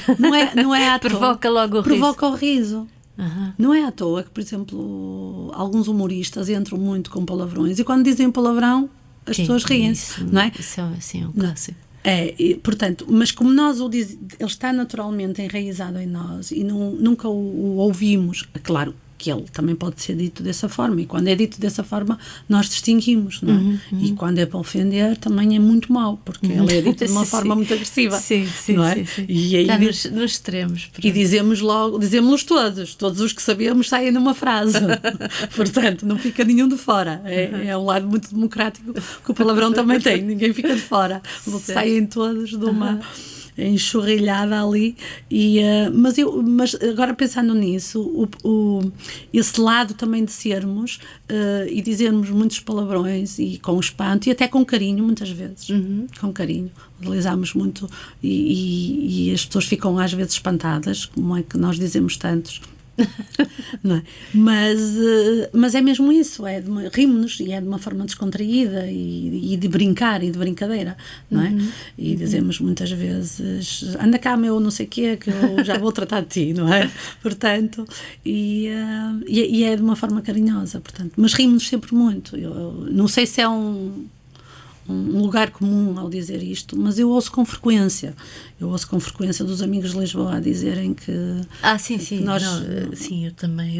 Não é à toa. Provoca logo o riso. Provoca o riso. Não é à toa que, por exemplo, alguns humoristas entram muito com palavrões e quando dizem palavrão as pessoas riem-se, não é? Isso é assim, um clássico. Portanto, mas como nós o dizemos, ele está naturalmente enraizado em nós e nunca o ouvimos, claro que ele também pode ser dito dessa forma, e quando é dito dessa forma nós distinguimos, não é? E quando é para ofender também é muito mau, porque ele é dito de uma forma muito agressiva, não é? Sim. E aí está nos extremos. Pronto. E dizemos-los todos os que sabemos saem numa frase. Portanto, não fica nenhum de fora. É um lado muito democrático que o palavrão também tem, ninguém fica de fora, saem todos de uma enxurrilhada ali, mas agora pensando nisso, esse lado também de sermos e dizermos muitos palavrões e com espanto e até com carinho, muitas vezes, com carinho, utilizamos muito e as pessoas ficam às vezes espantadas, como é que nós dizemos tantos. Não é? Mas é mesmo isso, rimos-nos e é de uma forma descontraída e de brincar e de brincadeira, não é? E dizemos muitas vezes: anda cá, meu não sei o quê, que eu já vou tratar de ti, não é? Portanto, e é de uma forma carinhosa, portanto, mas rimos-nos sempre muito. Eu não sei se é um um lugar comum ao dizer isto, mas eu ouço com frequência. Eu ouço com frequência dos amigos de Lisboa a dizerem que... Sim. Que nós... Sim, eu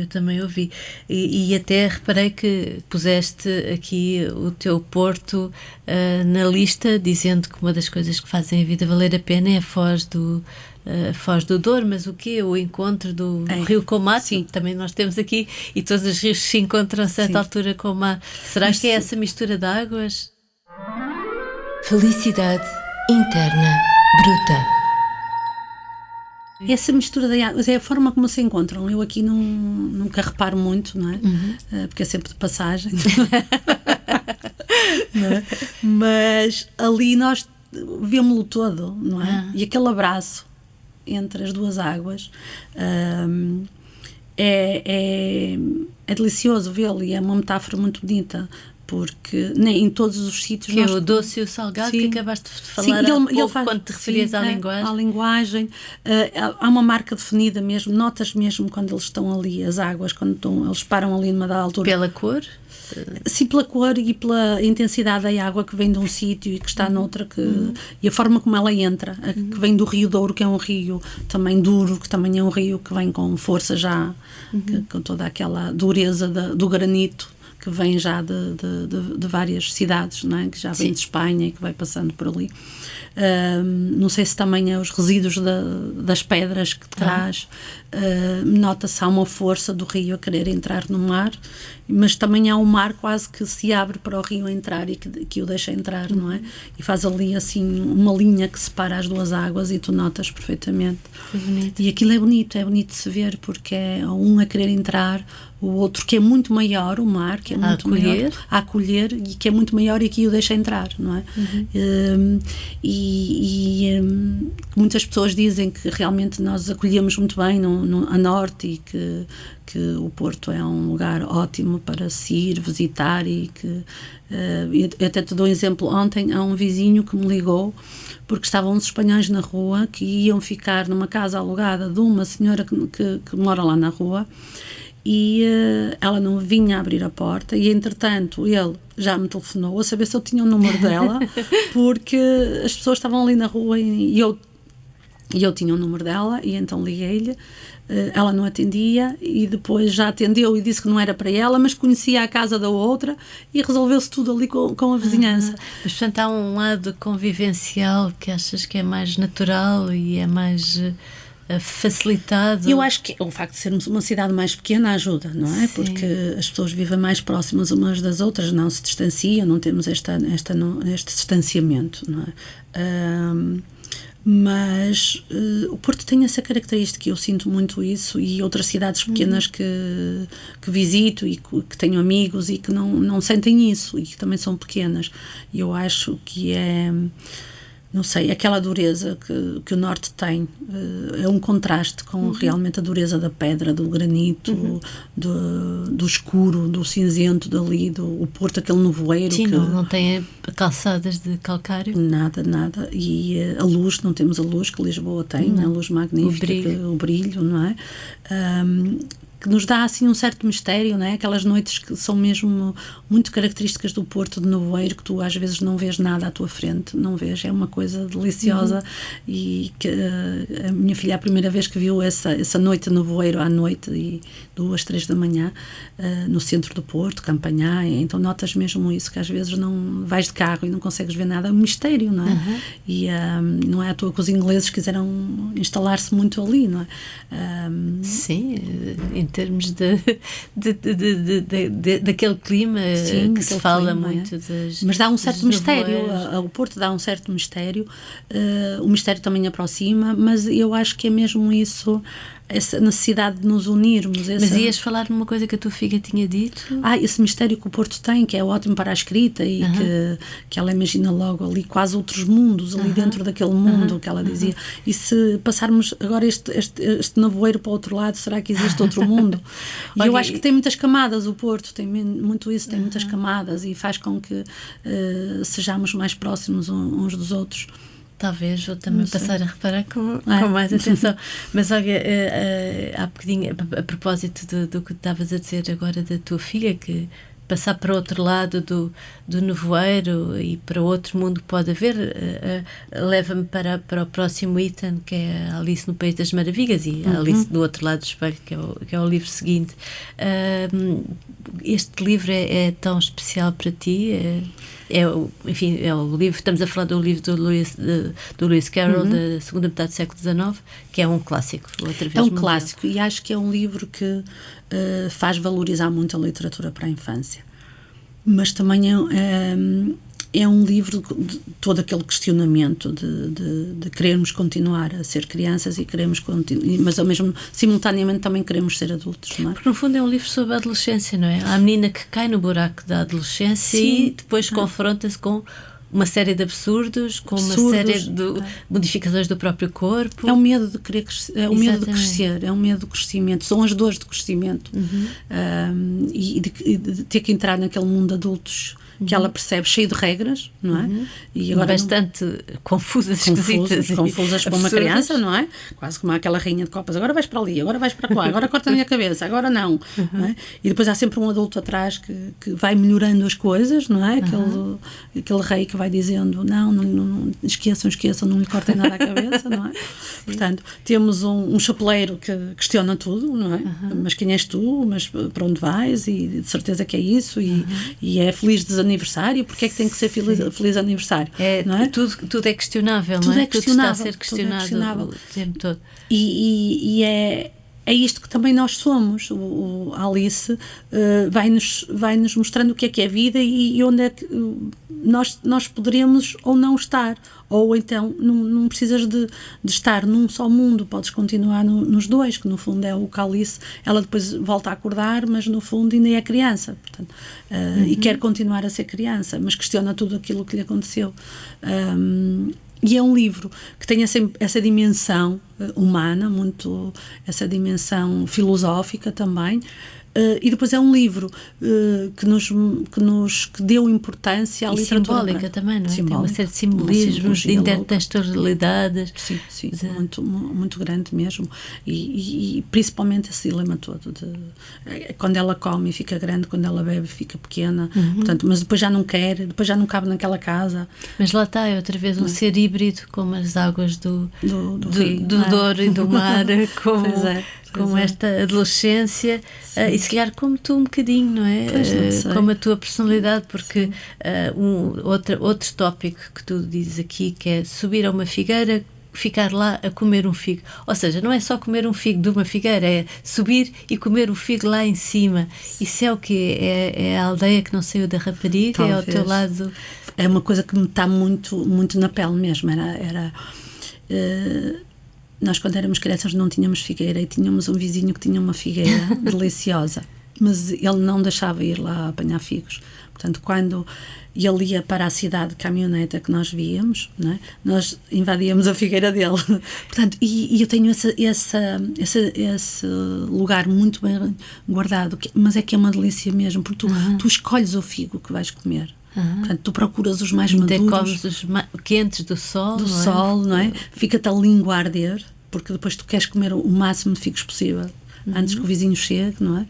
também ouvi. E até reparei que puseste aqui o teu Porto na lista, dizendo que uma das coisas que fazem a vida valer a pena é a Foz do Douro, mas o quê? O encontro do rio com o mar? Sim. Também nós temos aqui, e todos os rios se encontram a certa altura com o mar. Será que é essa mistura de águas? Felicidade interna bruta. Essa mistura de águas é a forma como se encontram. Eu aqui nunca reparo muito, não é? Porque é sempre de passagem. Não é? Mas ali nós vemos-lo todo, não é? E aquele abraço entre as duas águas é delicioso vê-lo, e é uma metáfora muito bonita, porque em todos os sítios... Que é o doce e o salgado, sim, que acabaste de falar há pouco, quando te referias à linguagem. À linguagem. Há uma marca definida mesmo, notas mesmo quando eles estão ali, as águas, quando eles param ali numa dada altura. Pela cor? Sim, pela cor e pela intensidade da água que vem de um sítio e que está noutra, e a forma como ela entra, que vem do Rio Douro, que é um rio também duro, que também é um rio que vem com força já, com toda aquela dureza do granito, que vem já de várias cidades, não é? Que já vem de Espanha e que vai passando por ali. Não sei se também é os resíduos das pedras que traz. Nota-se há uma força do rio a querer entrar no mar, mas também há um mar quase que se abre para o rio entrar e que o deixa entrar, não é? E faz ali assim uma linha que separa as duas águas, e tu notas perfeitamente. E aquilo é bonito de se ver, porque é um a querer entrar, o outro que é muito maior, o mar, que é muito maior, a acolher, e que é muito maior, e aqui o deixa entrar, não é? Muitas pessoas dizem que realmente nós acolhemos muito bem a norte, e que o Porto é um lugar ótimo para se ir visitar, e que eu até te dou um exemplo. Ontem há um vizinho que me ligou porque estavam uns espanhóis na rua que iam ficar numa casa alugada de uma senhora que mora lá na rua, e ela não vinha abrir a porta, e entretanto ele já me telefonou a saber se eu tinha o número dela, porque as pessoas estavam ali na rua, e eu tinha o número dela, e então liguei-lhe. Ela não atendia, e depois já atendeu e disse que não era para ela, mas conhecia a casa da outra, e resolveu-se tudo ali com a vizinhança. Mas, portanto, há um lado convivencial que achas que é mais natural e é mais facilitado? Eu acho que o facto de sermos uma cidade mais pequena ajuda, não é? Sim. Porque as pessoas vivem mais próximas umas das outras, não se distanciam, não temos este distanciamento, não é? Mas o Porto tem essa característica, eu sinto muito isso, e outras cidades pequenas que visito e que tenho amigos e que não sentem isso, e que também são pequenas. E eu acho que é, não sei, aquela dureza que o Norte tem, é um contraste com realmente a dureza da pedra, do granito, do escuro, do cinzento dali, o Porto, aquele nevoeiro. Sim, não tem calçadas de calcário? Nada. E a luz, não temos a luz que Lisboa tem, a luz magnífica, o brilho, não é? Que nos dá assim um certo mistério, não é? Aquelas noites que são mesmo muito características do Porto, de nevoeiro, que tu às vezes não vês nada à tua frente, não vês, é uma coisa deliciosa. E que a minha filha, a primeira vez que viu essa noite de nevoeiro à noite, e 2, 3 da manhã, no centro do Porto, Campanhã, então notas mesmo isso, que às vezes não vais de carro e não consegues ver nada, é um mistério, não é? E não é à toa que os ingleses quiseram instalar-se muito ali, não é? Sim, em termos daquele clima, sim, que se fala clima, muito das... Mas dá um certo mistério, o Porto dá um certo mistério, o mistério também aproxima, mas eu acho que é mesmo isso, essa necessidade de nos unirmos. Mas ias falar numa coisa que a tua filha tinha dito? Esse mistério que o Porto tem, que é ótimo para a escrita, e que ela imagina logo ali quase outros mundos, ali dentro daquele mundo que ela dizia. E se passarmos agora este nevoeiro para o outro lado, será que existe outro mundo? E eu acho que tem muitas camadas, o Porto tem muito isso, tem muitas camadas, e faz com que sejamos mais próximos uns dos outros. Talvez vou também passar a reparar com mais atenção. Mas olha, há bocadinho, a propósito do que estavas a dizer agora da tua filha, que passar para outro lado do nevoeiro e para outro mundo que pode haver, leva-me para o próximo item, que é a Alice no País das Maravilhas, e a Alice do Outro Lado do Espelho, que é o livro seguinte. Este livro é tão especial para ti? Enfim, é o livro, estamos a falar do livro do Lewis Carroll, da segunda metade do século XIX, que é um clássico, outra vez. É um clássico, e acho que é um livro que faz valorizar muito a literatura para a infância. Mas também é um livro de todo aquele questionamento de querermos continuar a ser crianças e queremos mas ao mesmo simultaneamente também queremos ser adultos, não é? Porque no fundo é um livro sobre a adolescência, não é? Há a menina que cai no buraco da adolescência e depois confronta-se com uma série de absurdos, com uma série de modificações do próprio corpo. É o medo de querer crescer, é o medo de crescer, é o medo do crescimento, são as dores de crescimento, e de ter que entrar naquele mundo de adultos que ela percebe cheio de regras, não é? E agora bastante confusas, esquisitas. Confusas para uma criança, não é? Quase como aquela rainha de copas. Agora vais para ali, agora vais para lá, agora corta a minha cabeça, agora não. Não é? E depois há sempre um adulto atrás que vai melhorando as coisas, não é? Aquele rei que vai dizendo não esqueçam, não lhe cortem nada à cabeça, não é? Portanto, temos um chapeleiro que questiona tudo, não é? Mas quem és tu? Mas para onde vais? E de certeza que é isso, e é feliz aniversário, porque é que tem que ser feliz aniversário? Não é? Tudo é questionável, tudo não é? É questionável, tudo está a ser questionado o tempo todo. E é isto que também nós somos. A Alice vai-nos mostrando o que é a vida e onde é que nós poderemos ou não estar. Ou então não precisas de estar num só mundo, podes continuar nos dois, que no fundo é o que a Alice, ela depois volta a acordar, mas no fundo ainda é criança, portanto, e quer continuar a ser criança, mas questiona tudo aquilo que lhe aconteceu. E é um livro que tem essa dimensão humana, muito essa dimensão filosófica também. E depois é um livro que deu importância à literatura. Simbólica também, não é? Tem uma série de simbolismos, de intertextualidades. Sim, muito, muito grande mesmo. E principalmente esse dilema todo de quando ela come fica grande, quando ela bebe fica pequena, portanto, mas depois já não quer, depois já não cabe naquela casa. Mas lá está, é outra vez um ser híbrido, como as águas do Douro e do mar, como esta adolescência, e se calhar como tu um bocadinho, não é? Como a tua personalidade, porque outro tópico que tu dizes aqui, que é subir a uma figueira, ficar lá a comer um figo. Ou seja, não é só comer um figo de uma figueira, é subir e comer o figo lá em cima. Isso é o quê? É a aldeia que não saiu da rapariga? Talvez. É ao teu lado? É uma coisa que me está muito, muito na pele mesmo. Nós, quando éramos crianças, não tínhamos figueira e tínhamos um vizinho que tinha uma figueira deliciosa, mas ele não deixava ir lá apanhar figos. Portanto, quando ele ia para a cidade de caminhoneta que nós víamos, não é? Nós invadíamos a figueira dele. Portanto, e eu tenho esse lugar muito bem guardado, mas é que é uma delícia mesmo, porque tu escolhes o figo que vais comer. Portanto, tu procuras os mais maduros. Comes os quentes do sol. Não é? Fica-te a língua a arder, porque depois tu queres comer o máximo de figos possível, antes que o vizinho chegue, não é?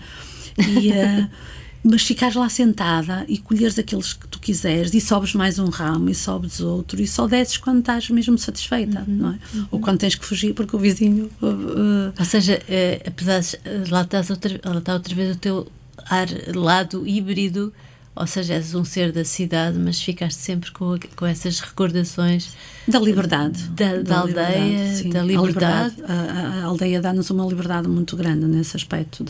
Mas ficares lá sentada e colheres aqueles que tu quiseres e sobes mais um ramo e sobes outro e só desces quando estás mesmo satisfeita, não é? Ou quando tens que fugir porque o vizinho... Ou seja, apesar de lá está outra vez o teu lado híbrido. Ou seja, és um ser da cidade, mas ficaste sempre com essas recordações da liberdade, da aldeia, sim, da liberdade. A aldeia dá-nos uma liberdade muito grande nesse aspecto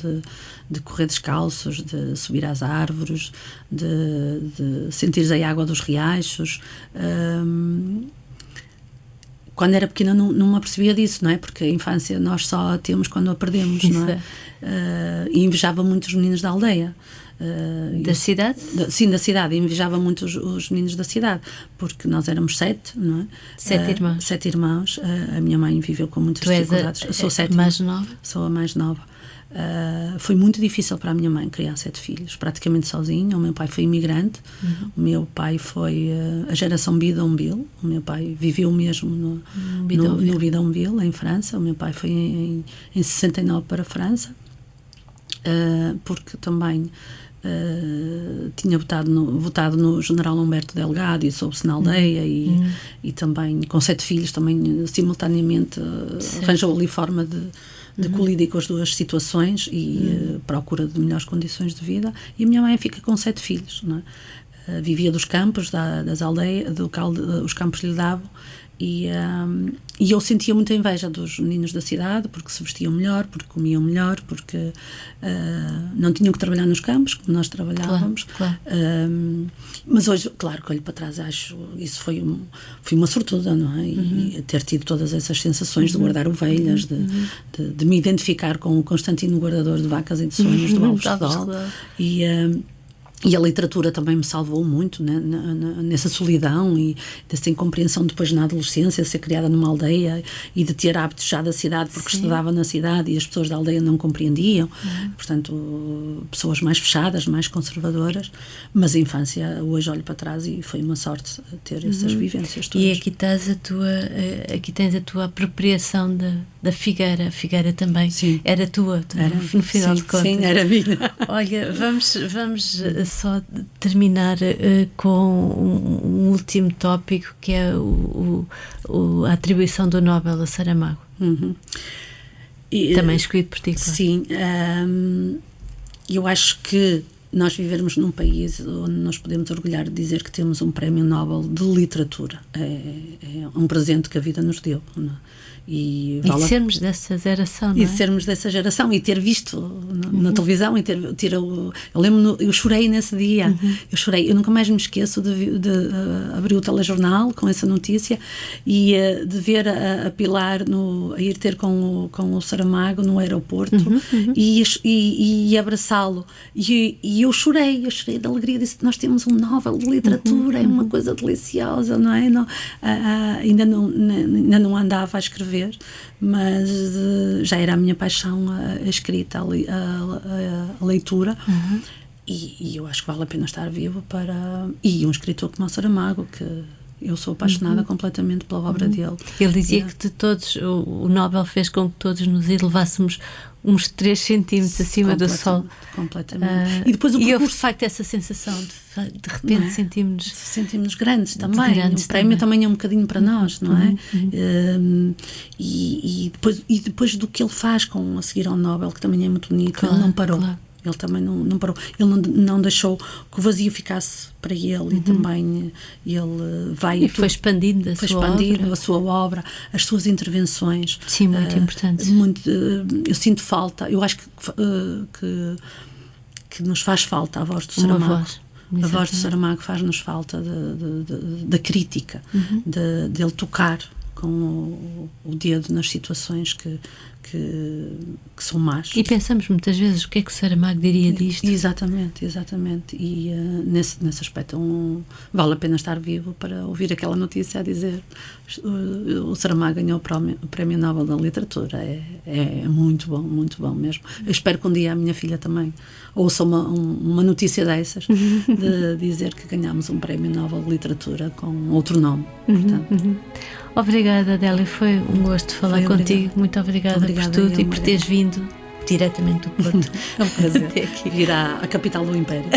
de correr descalços, de subir às árvores, de sentires a água dos riachos. Quando era pequena não me apercebia disso, não é? Porque a infância nós só a temos quando a perdemos, não é? E invejava muito os meninos da aldeia. Da cidade? Sim, da cidade. E invejava muito os meninos da cidade, porque nós éramos 7, não é? 7 irmãos. 7 irmãos. A minha mãe viveu com muitas dificuldades. Eu sou a mais nova? Sou a mais nova. Foi muito difícil para a minha mãe criar 7 filhos, praticamente sozinha. O meu pai foi imigrante. O meu pai foi a geração Bidonville. O meu pai viveu mesmo no Bidonville, em França. O meu pai foi em 69 para a França. Porque também tinha votado no general Humberto Delgado e soube-se na aldeia, e também com 7 filhos, também simultaneamente arranjou ali forma de colidir com as duas situações e procura de melhores condições de vida. E a minha mãe fica com 7 filhos, não é? Vivia dos campos, das aldeias, os campos lhe davam, e eu sentia muita inveja dos meninos da cidade, porque se vestiam melhor, porque comiam melhor, porque não tinham que trabalhar nos campos, como nós trabalhávamos. Claro. Mas hoje, claro, que olho para trás, acho isso foi uma sortuda, não é? E ter tido todas essas sensações de guardar ovelhas, de me identificar com o Constantino guardador de vacas e de sonhos do Alves de Dol, e a literatura também me salvou muito, né, nessa solidão e dessa incompreensão depois na adolescência, de ser criada numa aldeia e de ter hábitos já da cidade, porque estudava na cidade e as pessoas da aldeia não compreendiam, portanto, pessoas mais fechadas, mais conservadoras, mas a infância, hoje olho para trás e foi uma sorte ter essas vivências todas. E aqui tens a tua apropriação da figueira. A figueira também era tua, no final de contas. Sim, era minha. Olha, vamos só terminar com um último tópico, que é a atribuição do Nobel a Saramago. Também escolhido por ti, claro. Sim, eu acho que nós vivermos num país onde nós podemos orgulhar de dizer que temos um prémio Nobel de literatura é um presente que a vida nos deu, não é? E de sermos dessa geração, não é? E de sermos dessa geração e ter visto na televisão e ter eu lembro, eu chorei nesse dia, eu nunca mais me esqueço de abrir o telejornal com essa notícia e de ver a Pilar a ir ter com o Saramago no aeroporto e abraçá-lo, e eu chorei de alegria, disse: nós temos um Nobel de literatura, é uma coisa deliciosa, não é? Ainda não andava a escrever, mas já era a minha paixão a escrita, a leitura, e eu acho que vale a pena estar vivo e um escritor como o Saramago, que eu sou apaixonada completamente pela obra dele. Ele dizia que de todos, o Nobel fez com que todos nos elevássemos uns 3 centímetros acima do sol. Completamente. E depois o percurso, de facto, essa sensação de repente sentimos grandes também. O prémio também é um bocadinho para nós, não é? E depois do que ele faz a seguir ao Nobel, que também é muito bonito, ele não parou. Claro. Ele também não parou, ele não deixou que o vazio ficasse para ele, e também ele foi expandindo a sua obra, as suas intervenções. Sim, muito importantes. Eu sinto falta, eu acho que nos faz falta a voz do Saramago. A voz do Saramago faz-nos falta da crítica, de ele tocar com o dedo nas situações que são más. E pensamos muitas vezes o que é que o Saramago diria disto. Exatamente. E nesse aspecto vale a pena estar vivo para ouvir aquela notícia a dizer: o Saramago ganhou o Prémio Nobel da Literatura. É muito bom mesmo. Eu espero que um dia a minha filha também ouça uma notícia dessas, de dizer que ganhámos um Prémio Nobel de Literatura com outro nome. Portanto. Obrigada, Adélia, foi um gosto falar contigo. Muito obrigada por tudo e por teres vindo diretamente do Porto. É um prazer vir à capital do Império.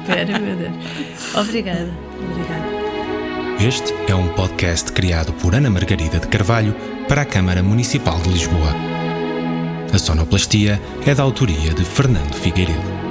Império, meu Deus. Obrigada. Este é um podcast criado por Ana Margarida de Carvalho para a Câmara Municipal de Lisboa. A sonoplastia é da autoria de Fernando Figueiredo.